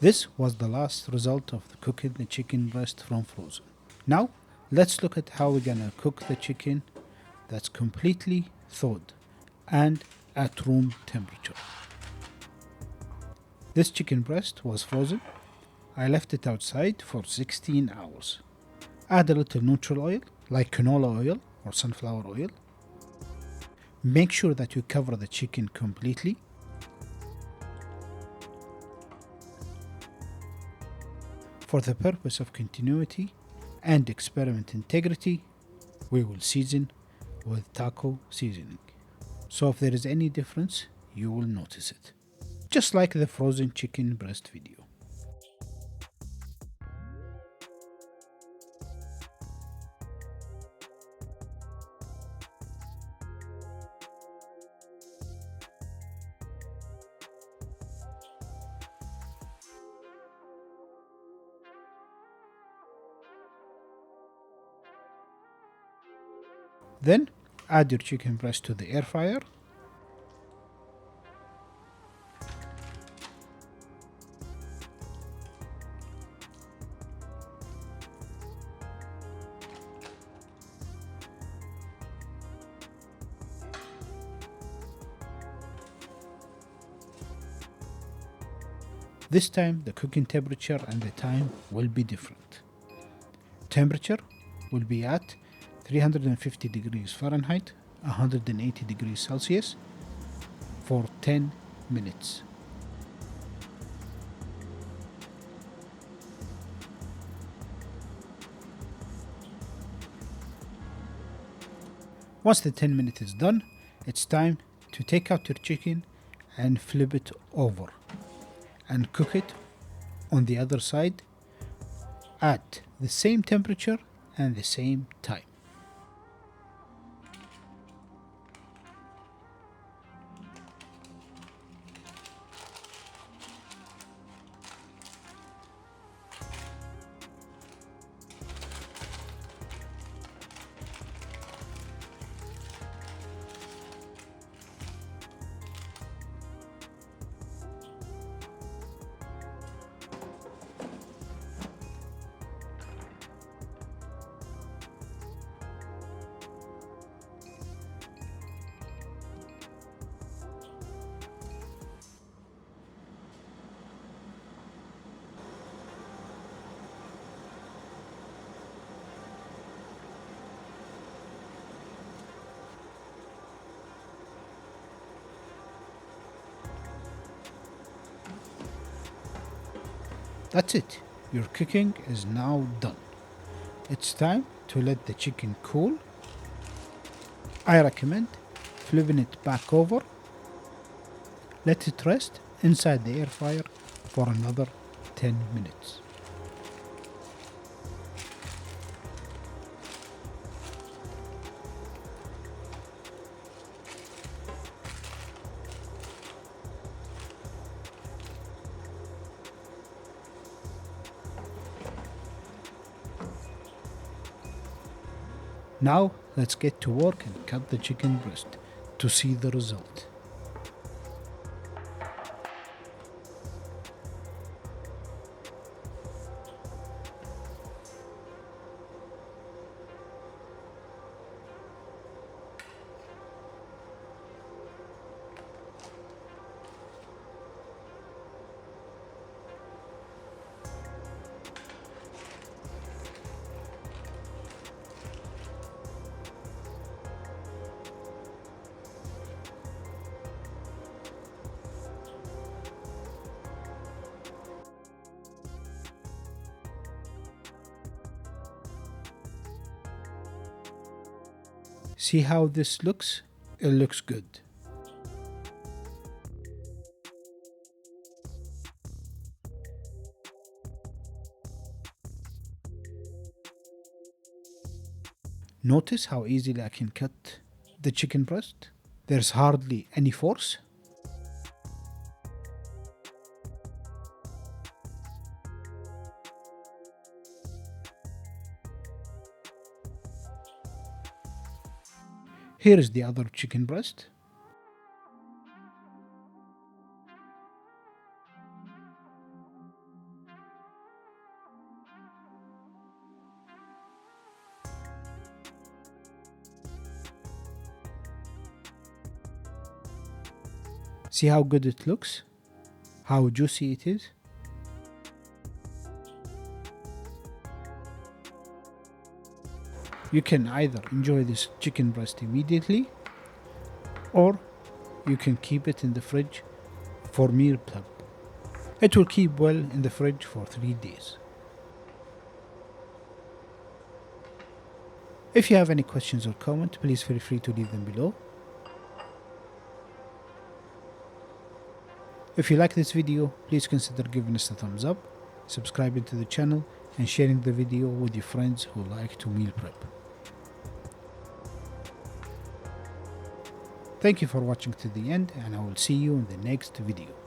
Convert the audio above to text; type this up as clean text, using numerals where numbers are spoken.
This was the last result of cooking the chicken breast from frozen. Now, let's look at how we're gonna cook the chicken that's completely thawed and at room temperature. This chicken breast was frozen. I left it outside for 16 hours. Add a little neutral oil, like canola oil or sunflower oil. Make sure that you cover the chicken completely. For the purpose of continuity and experiment integrity, we will season with taco seasoning. So if there is any difference, you will notice it. Just like the frozen chicken breast video. Then add your chicken breast to the air fryer. This time the cooking temperature and the time will be different. Temperature will be at 350 degrees Fahrenheit, 180 degrees Celsius for 10 minutes. Once the 10 minutes is done, it's time to take out your chicken and flip it over and cook it on the other side at the same temperature and the same time. That's it. Your cooking is now done. It's time to let the chicken cool. I recommend flipping it back over. Let it rest inside the air fryer for another 10 minutes. Now let's get to work and cut the chicken breast to see the result. See how this looks? It looks good. Notice how easily I can cut the chicken breast? There's hardly any force. Here is the other chicken breast. See how good it looks? How juicy it is? You can either enjoy this chicken breast immediately, or you can keep it in the fridge for meal prep. It will keep well in the fridge for 3 days. If you have any questions or comments, please feel free to leave them below. If you like this video, please consider giving us a thumbs up, subscribing to the channel, and sharing the video with your friends who like to meal prep. Thank you for watching to the end, and I will see you in the next video.